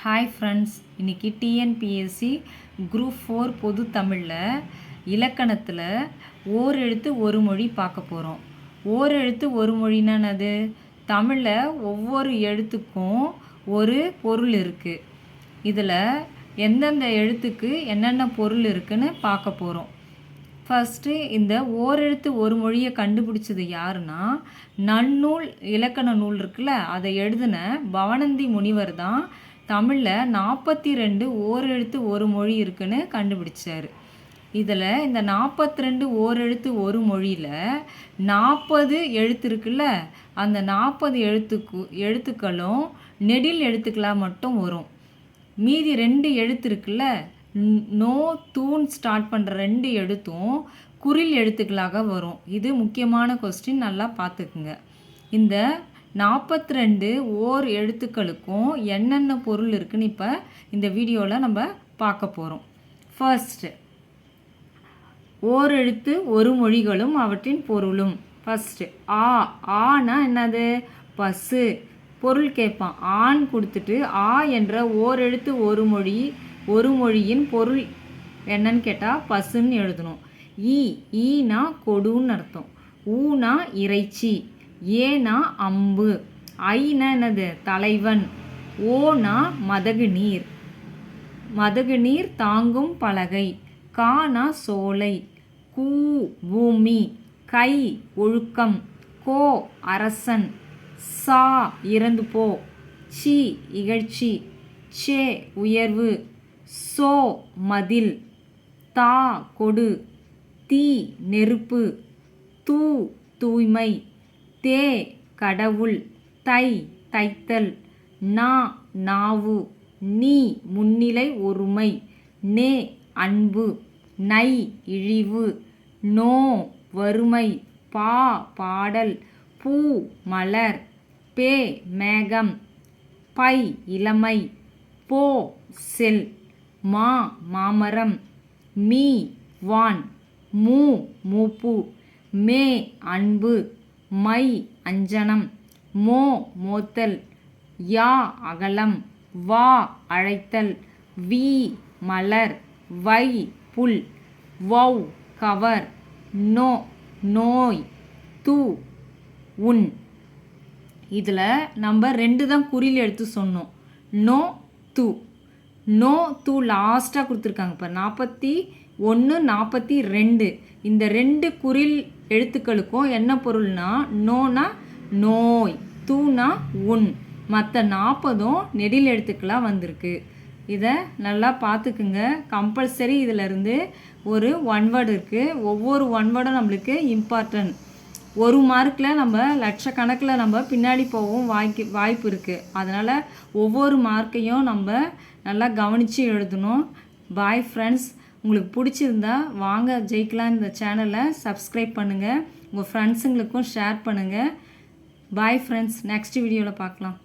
Hi friends, இன்றைக்கி TNPSC group 4 பொது தமிழில் இலக்கணத்தில் ஓர் எழுத்து ஒரு மொழி பார்க்க போகிறோம். ஓர் எழுத்து ஒரு மொழின்னா என்னது? தமிழில் ஒவ்வொரு எழுத்துக்கும் ஒரு பொருள் இருக்குது. இதில் எந்தெந்த எழுத்துக்கு என்னென்ன பொருள் இருக்குதுன்னு பார்க்க போகிறோம். ஃபஸ்ட்டு இந்த ஓரெழுத்து ஒரு மொழியை கண்டுபிடிச்சது யாருன்னா, நன்னூல் இலக்கண நூல் இருக்குல்ல, அதை எழுதின பவணந்தி முனிவர் தான் தமிழில் 42 ஓரெழுத்து ஒரு மொழி இருக்குன்னு கண்டுபிடிச்சார். இதில் இந்த 42 ஓரெழுத்து ஒரு மொழியில் 40 எழுத்து இருக்குல்ல, அந்த 40 எழுத்துக்களும் நெடில் எழுத்துக்களாக மட்டும் வரும். மீதி 2 எழுத்து இருக்குல்ல, நோ தூண் ஸ்டார்ட் பண்ணுற 2 எழுத்தும் குறில் எழுத்துக்களாக வரும். இது முக்கியமான கொஸ்டின், நல்லா பார்த்துக்குங்க. இந்த 42 ஓர் எழுத்துக்களுக்கும் என்னென்ன பொருள் இருக்குன்னு இப்போ இந்த வீடியோவில் நம்ம பார்க்க போகிறோம். ஃபர்ஸ்ட், ஓர் எழுத்து ஒரு மொழிகளும் அவற்றின் பொருளும். ஃபஸ்ட்டு ஆனா என்னது? பசு. பொருள் கேட்பான். ஆண் கொடுத்துட்டு ஆ என்ற ஓர் எழுத்து ஒரு மொழியின் பொருள் என்னன்னு கேட்டால் பசுன்னு எழுதணும். ஈனா கொடுன்னு அர்த்தம். ஊனா இறைச்சி. ஏனா அம்பு. ஐனா என்னது? தலைவன். ஓனா மதகு நீர் தாங்கும் பலகை. கானா சோலை. கூ பூமி. கை ஒழுக்கம். கோ அரசன். சா இறந்து போ. சி இகழ்ச்சி. சே உயர்வு. சோ மதில். தா கொடு. தீ நெருப்பு. தூ தூய்மை. தே கடவுள். தை தைத்தல். நா நாவு. நீ முன்னிலை ஒருமை. நே அன்பு. நை இழிவு. நோ வறுமை. பா பாடல். பூ மலர். பே மேகம். பை இளமை. போ செல். மாமரம். மீ வான். மூப்பு. மே அன்பு. மை அஞ்சனம். மோத்தல். யா அகலம். வா அழைத்தல். We Malar. Why pull. வௌ cover. நோய். து உன். இதில் நம்ம 2 தான் குறில் எடுத்து சொன்னோம். நோ து லாஸ்ட்டாக கொடுத்துருக்காங்க. இப்போ 41 42 இந்த 2 குறில் எழுத்துக்களுக்கும் என்ன பொருள்னா, நோனா நோய், தூனா உன். மற்ற 40ம் நெடில் எழுத்துக்களாக வந்திருக்கு. இதை நல்லா பார்த்துக்குங்க. கம்பல்சரி இதிலேருந்து ஒரு 1 வேர்டு இருக்குது. ஒவ்வொரு 1 வேர்டும் நம்மளுக்கு இம்பார்ட்டன்ட். 1 மார்க்கில் நம்ம லட்சக்கணக்கில் நம்ம பின்னாடி போகவும் வாய்ப்பு இருக்குது. அதனால் ஒவ்வொரு மார்க்கையும் நம்ம நல்லா கவனித்து எழுதணும். Bye friends. உங்களுக்கு பிடிச்சிருந்தா வாங்க ஜெயிக்கலாம் இந்த சேனலை சப்ஸ்கிரைப் பண்ணுங்கள். உங்கள் ஃப்ரெண்ட்ஸுங்களுக்கும் ஷேர் பண்ணுங்கள். Bye friends. நெக்ஸ்ட் வீடியோவில் பார்க்கலாம்.